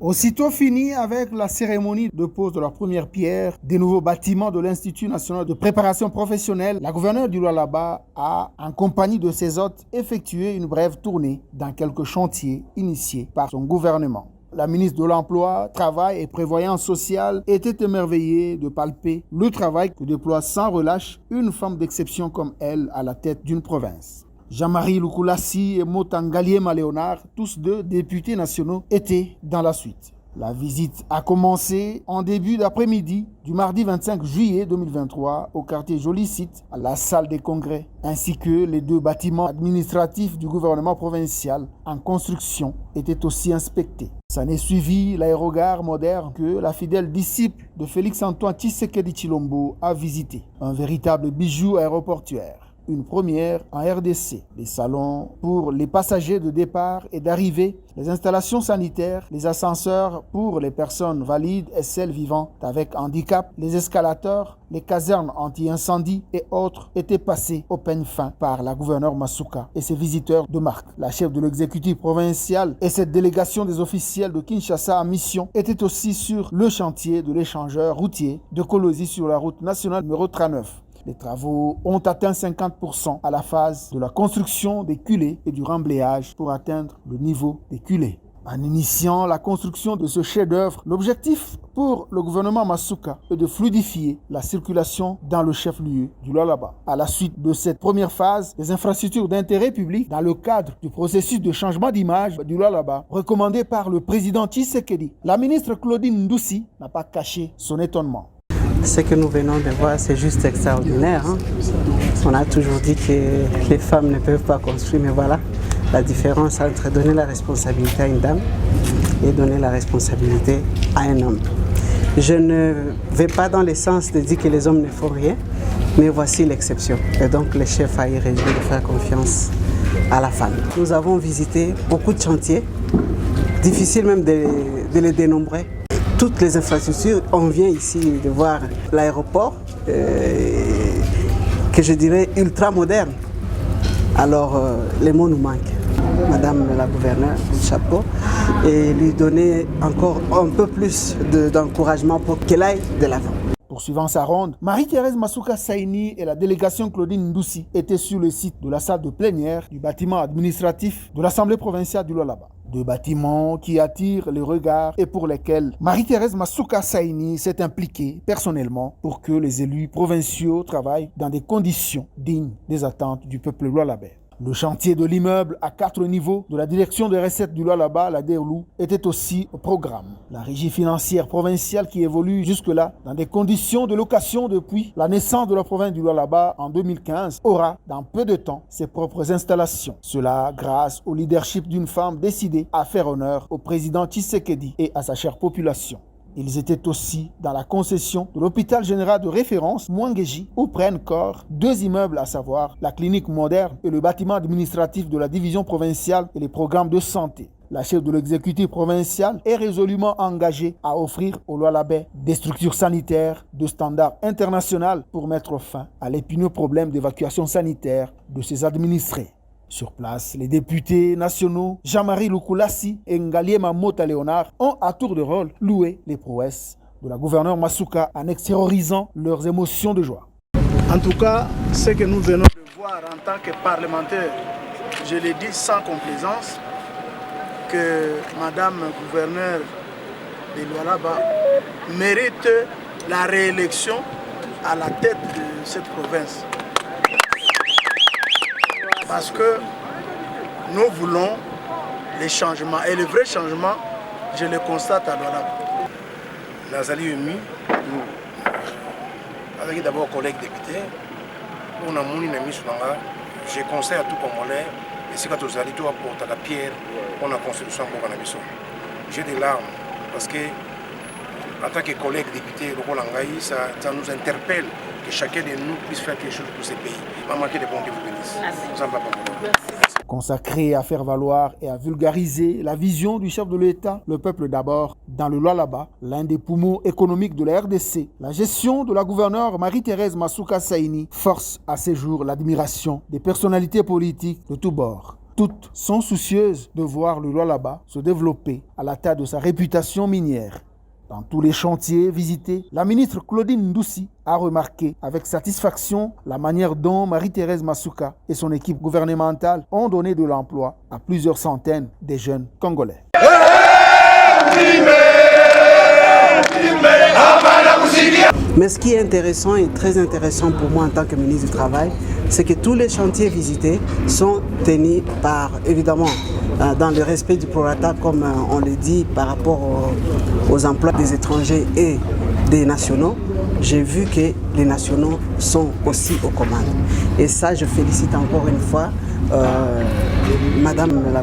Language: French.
Aussitôt fini avec la cérémonie de pose de la première pierre des nouveaux bâtiments de l'Institut national de préparation professionnelle, la gouverneure du Lualaba a, en compagnie de ses hôtes, effectué une brève tournée dans quelques chantiers initiés par son gouvernement. La ministre de l'Emploi, Travail et Prévoyance sociale était émerveillée de palper le travail que déploie sans relâche une femme d'exception comme elle à la tête d'une province. Jean-Marie Lukulassi et Motangaliema Léonard, tous deux députés nationaux, étaient dans la suite. La visite a commencé en début d'après-midi du mardi 25 juillet 2023 au quartier Jolicite, à la salle des congrès, ainsi que les deux bâtiments administratifs du gouvernement provincial en construction étaient aussi inspectés. S'en est suivi l'aérogare moderne que la fidèle disciple de Félix-Antoine Tshisekedi Tshilombo a visité, un véritable bijou aéroportuaire. Une première en RDC, les salons pour les passagers de départ et d'arrivée, les installations sanitaires, les ascenseurs pour les personnes valides et celles vivant avec handicap, les escalators, les casernes anti-incendie et autres étaient passés au peigne fin par la gouverneure Masuka et ses visiteurs de marque. La chef de l'exécutif provincial et cette délégation des officiels de Kinshasa en mission étaient aussi sur le chantier de l'échangeur routier de Kolosi sur la route nationale numéro 39. Les travaux ont atteint 50% à la phase de la construction des culées et du remblayage pour atteindre le niveau des culées. En initiant la construction de ce chef-d'œuvre, l'objectif pour le gouvernement Masuka est de fluidifier la circulation dans le chef-lieu du Lualaba. À la suite de cette première phase, les infrastructures d'intérêt public dans le cadre du processus de changement d'image du Lualaba, recommandé par le président Tshisekedi, la ministre Claudine Ndoussi n'a pas caché son étonnement. Ce que nous venons de voir, c'est juste extraordinaire. On a toujours dit que les femmes ne peuvent pas construire, mais voilà la différence entre donner la responsabilité à une dame et donner la responsabilité à un homme. Je ne vais pas dans le sens de dire que les hommes ne font rien, mais voici l'exception. Et donc le chef a eu raison de faire confiance à la femme. Nous avons visité beaucoup de chantiers, difficile même de les dénombrer. Toutes les infrastructures, on vient ici de voir l'aéroport, que je dirais ultra moderne. Alors les mots nous manquent. Madame la gouverneure, du chapeau, et lui donner encore un peu plus d'encouragement pour qu'elle aille de l'avant. Poursuivant sa ronde, Marie-Thérèse Masuka Saini et la délégation Claudine Ndoussi étaient sur le site de la salle de plénière du bâtiment administratif de l'Assemblée provinciale du Lualaba. Deux bâtiments qui attirent les regards et pour lesquels Marie-Thérèse Masuka Saini s'est impliquée personnellement pour que les élus provinciaux travaillent dans des conditions dignes des attentes du peuple lualabais. Le chantier de l'immeuble à 4 niveaux de la direction des recettes du Lualaba, la DERLU, était aussi au programme. La régie financière provinciale qui évolue jusque-là dans des conditions de location depuis la naissance de la province du Lualaba en 2015 aura dans peu de temps ses propres installations. Cela grâce au leadership d'une femme décidée à faire honneur au président Tshisekedi et à sa chère population. Ils étaient aussi dans la concession de l'hôpital général de référence Mwangeji, où prennent corps deux immeubles, à savoir la clinique moderne et le bâtiment administratif de la division provinciale et les programmes de santé. La chef de l'exécutif provincial est résolument engagée à offrir aux Lualabais des structures sanitaires de standard international pour mettre fin à l'épineux problème d'évacuation sanitaire de ses administrés. Sur place, les députés nationaux Jean-Marie Lukulassi et Ngaliema Mota Léonard ont à tour de rôle loué les prouesses de la gouverneure Masuka en extériorisant leurs émotions de joie. En tout cas, ce que nous venons de voir en tant que parlementaires, je le dis sans complaisance, que Madame gouverneure de Lualaba mérite la réélection à la tête de cette province. Parce que nous voulons les changements. Et le vrai changement, je le constate à Lualaba. Nazali ému, avec d'abord collègues députés, on a mon ami sur je conseille à tout Congolais, et si quand vous allez tout apporter la pierre, on a construction pour Canabiso. J'ai des larmes parce que en tant que collègue député, ça nous interpelle que chacun de nous puisse faire quelque chose pour ce pays. Maman, que de bon Dieu vous bénisse. Consacré à faire valoir et à vulgariser la vision du chef de l'État, le peuple d'abord, dans le Lualaba, l'un des poumons économiques de la RDC, la gestion de la gouverneure Marie-Thérèse Masuka Saini force à ces jours l'admiration des personnalités politiques de tous bords. toutes sont soucieuses de voir le Lualaba se développer à la tête de sa réputation minière. Dans tous les chantiers visités, la ministre Claudine Ndoussi a remarqué avec satisfaction la manière dont Marie-Thérèse Masuka et son équipe gouvernementale ont donné de l'emploi à plusieurs centaines de jeunes Congolais. Mais ce qui est intéressant et très intéressant pour moi en tant que ministre du Travail, c'est que tous les chantiers visités sont tenus par, évidemment, dans le respect du prorata, comme on le dit, par rapport aux emplois des étrangers et des nationaux. J'ai vu que les nationaux sont aussi aux commandes. Et ça, je félicite encore une fois Madame la